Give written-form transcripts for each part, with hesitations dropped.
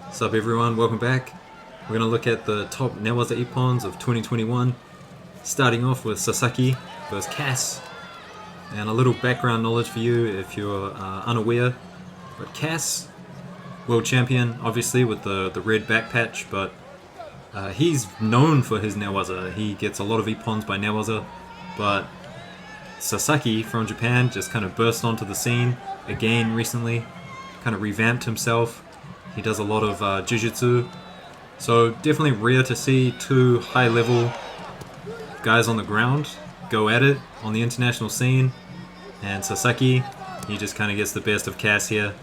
What's up everyone, welcome back. We're going to look at the top NEWAZA ippons of 2021. Starting off with Soseki versus Cass. And a little background knowledge for you if you're unaware. But Cass, world champion obviously with the red back patch, but he's known for his NEWAZA. He gets a lot of ippons by NEWAZA. But Soseki from Japan just kind of burst onto the scene again recently. Kind of revamped himself. He does a lot of jujutsu. So definitely rare to see two high-level guys on the ground go at it on the international scene. And Soseki, he just kind of gets the best of Cass here.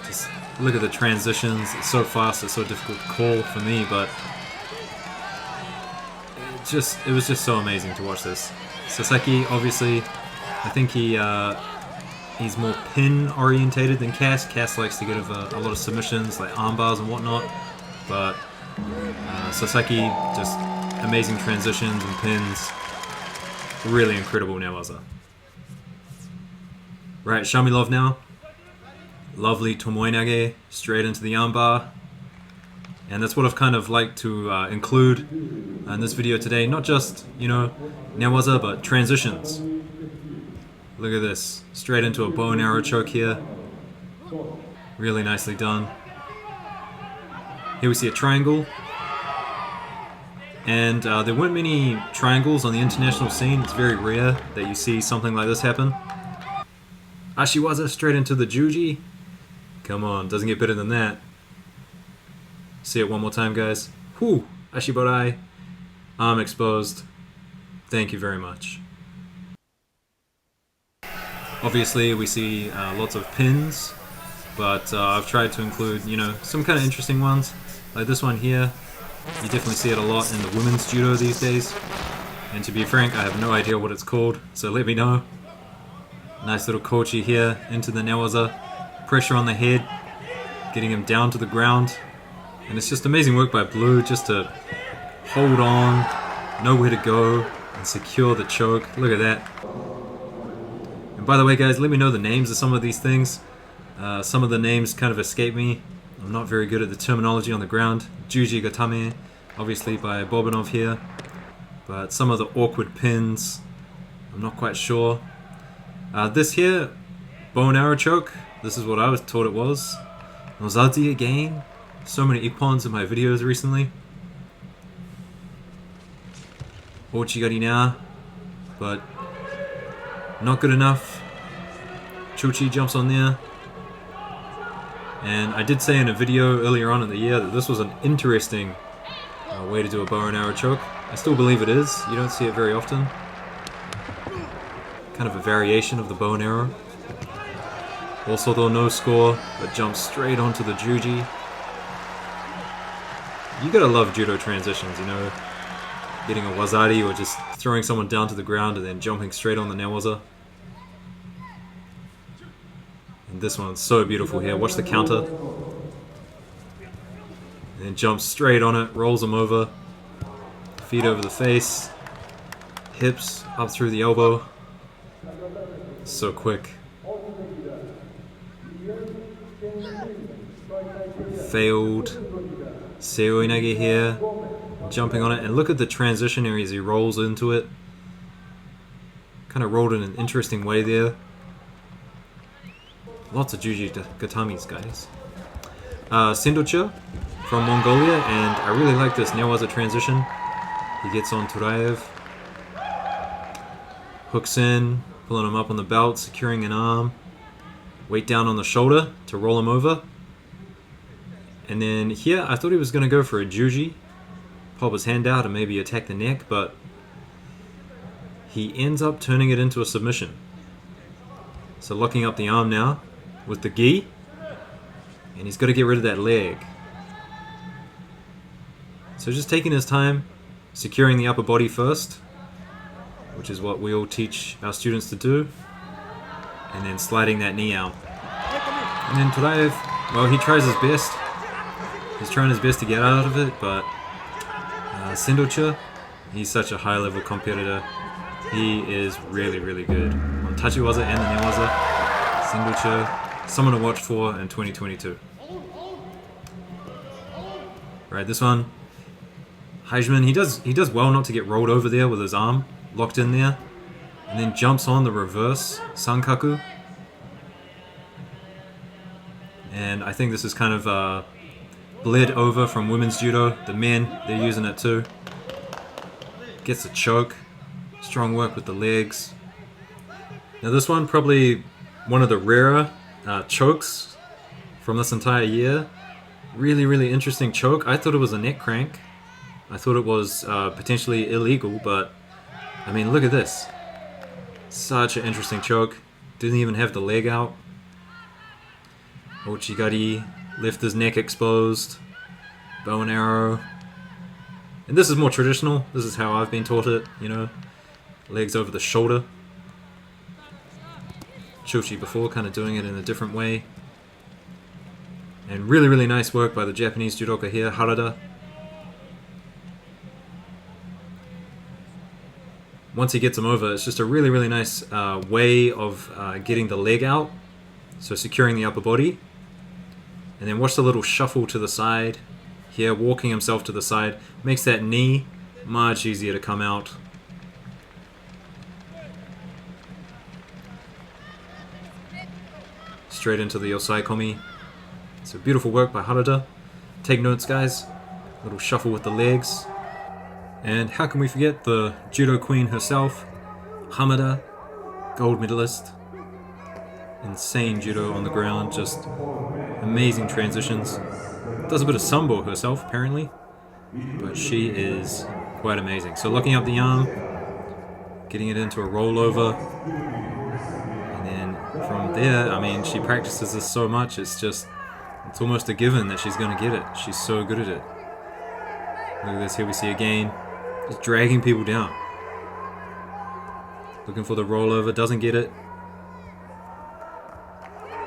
Just look at the transitions. It's so fast, it's so difficult to call for me, but it was just so amazing to watch this. Soseki, obviously, I think he's more pin orientated than Cass. Cass likes to give a lot of submissions like arm bars and whatnot, but Soseki, just amazing transitions and pins. Really incredible NEWAZA. Right, Shamilov now. Lovely tomoe-nage straight into the armbar. And that's what I've kind of liked to include in this video today. Not just, you know, NEWAZA, but transitions. Look at this. Straight into a bow and arrow choke here. Really nicely done. Here we see a triangle. And there weren't many triangles on the international scene. It's very rare that you see something like this happen. Ashiwaza straight into the juji. Come on, doesn't get better than that. See it one more time, guys. Whew, Ashibarai. Arm exposed. Thank you very much. Obviously, we see lots of pins, but I've tried to include, you know, some kind of interesting ones. Like this one here. You definitely see it a lot in the women's judo these days. And to be frank, I have no idea what it's called, so let me know. Nice little kochi here into the NEWAZA. Pressure on the head, getting him down to the ground. And it's just amazing work by Blue just to hold on, know where to go, and secure the choke. Look at that. And by the way guys, let me know the names of some of these things. Some of the names kind of escape me. I'm not very good at the terminology on the ground. Juji Gatame, obviously by Bobanov here. But some of the awkward pins, I'm not quite sure. This here, bow and arrow choke, this is what I was taught it was. Nozazi again. So many ippons in my videos recently. Ochigari now, but not good enough. Chuchi jumps on there. And I did say in a video earlier on in the year that this was an interesting way to do a bow and arrow choke. I still believe it is. You don't see it very often. Kind of a variation of the bow and arrow. Also though no score, but jumps straight onto the juji. You gotta love judo transitions, you know. Getting a wazari or just throwing someone down to the ground and then jumping straight on the NEWAZA. And this one's so beautiful here. Watch the counter. And then jumps straight on it, rolls him over. Feet over the face. Hips up through the elbow. So quick. Failed. Seoi-nage here. Jumping on it. And look at the transition area as he rolls into it. Kind of rolled in an interesting way there. Lots of Juji Gatamis, guys. Sendocha from Mongolia, and I really like this NEWAZA transition. He gets on Turaev. Hooks in, pulling him up on the belt, securing an arm. Weight down on the shoulder to roll him over. And then here, I thought he was going to go for a Juji. Pop his hand out and maybe attack the neck, but he ends up turning it into a submission. So locking up the arm now with the gi, and he's got to get rid of that leg. So just taking his time, securing the upper body first, which is what we all teach our students to do, and then sliding that knee out. And then Turaev, well, he tries his best. He's trying his best to get out of it, but Sendocha, he's such a high-level competitor. He is really, really good on Tachiwaza and the NEWAZA. Sendocha someone to watch for in 2022. Right, this one, Heijman, he does well not to get rolled over there with his arm locked in there, and then jumps on the reverse sankaku. And I think this is kind of bled over from women's judo. The men, they're using it too. Gets a choke, strong work with the legs. Now this one, probably one of the rarer chokes from this entire year. Really, really interesting choke. I thought it was a neck crank. I thought it was potentially illegal, but I mean, look at this. Such an interesting choke. Didn't even have the leg out. Ochigari, left his neck exposed. Bow and arrow. And this is more traditional. This is how I've been taught it, you know. Legs over the shoulder. Choshi before, kind of doing it in a different way. And really, really nice work by the Japanese judoka here, Harada. Once he gets him over, it's just a really, really nice way of getting the leg out. So securing the upper body. And then watch the little shuffle to the side. Here, walking himself to the side. Makes that knee much easier to come out. Straight into the Yosai Komi. So beautiful work by Harada. Take notes, guys. Little shuffle with the legs. And how can we forget the judo queen herself, Hamada, gold medalist. Insane judo on the ground, just amazing transitions. Does a bit of sambo herself, apparently. But she is quite amazing. So looking up the arm, getting it into a rollover. And then from there, I mean, she practices this so much, it's almost a given that she's going to get it. She's so good at it. Look at this, here we see again. Just dragging people down. Looking for the rollover, doesn't get it.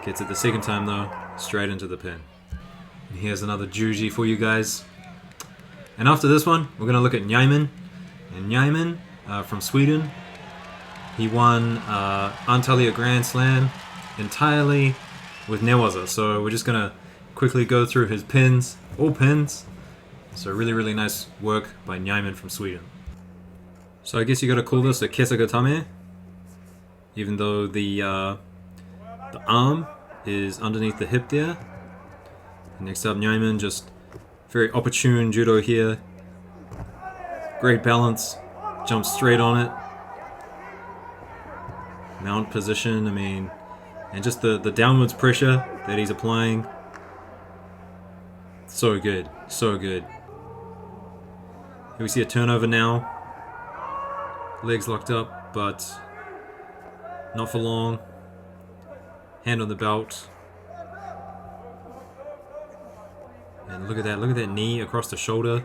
Gets it the second time though, straight into the pin. And here's another Juji for you guys. And after this one, we're going to look at Nyman. And Nyman, from Sweden, he won Antalya Grand Slam entirely with NEWAZA. So we're just going to quickly go through his pins, all pins. So really, really nice work by Nyman from Sweden. So I guess you got to call this a kesagatame, even though the arm is underneath the hip there. Next up, Nyman, just very opportune judo here. Great balance, jumps straight on it. Mount position, I mean, and just the downwards pressure that he's applying. So good, so good. Here we see a turnover now. Legs locked up, but not for long. Hand on the belt. And look at that knee across the shoulder.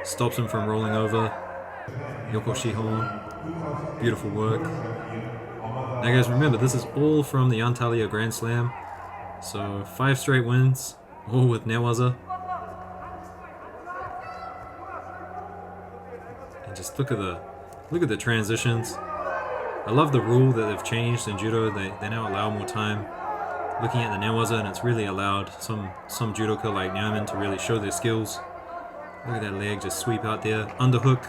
Stops him from rolling over. Yoko Shihon. Beautiful work. Now guys, remember, this is all from the Antalya Grand Slam. So 5 straight wins, all with NEWAZA. And just look at the transitions. I love the rule that they've changed in judo. They now allow more time looking at the NEWAZA, and it's really allowed some judoka like Nyman to really show their skills. Look at that leg just sweep out there. Underhook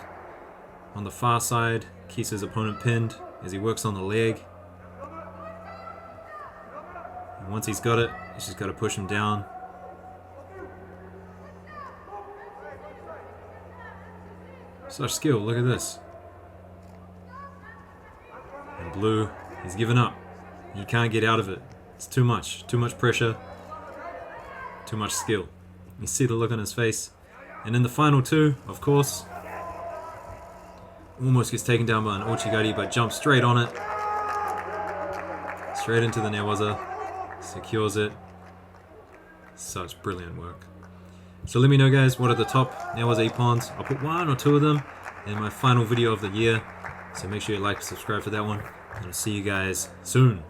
on the far side, keeps his opponent pinned as he works on the leg. And once he's got it, he's just got to push him down. Such skill, look at this. And blue, he's given up. He can't get out of it. It's too much pressure, too much skill. You see the look on his face. And in the final two, of course, almost gets taken down by an Ochigari, but jumps straight on it. Straight into the NEWAZA, secures it. Such brilliant work. So let me know, guys, what are the top NEWAZA ippons. I'll put 1 or 2 of them in my final video of the year. So make sure you like and subscribe for that one. And I'll see you guys soon.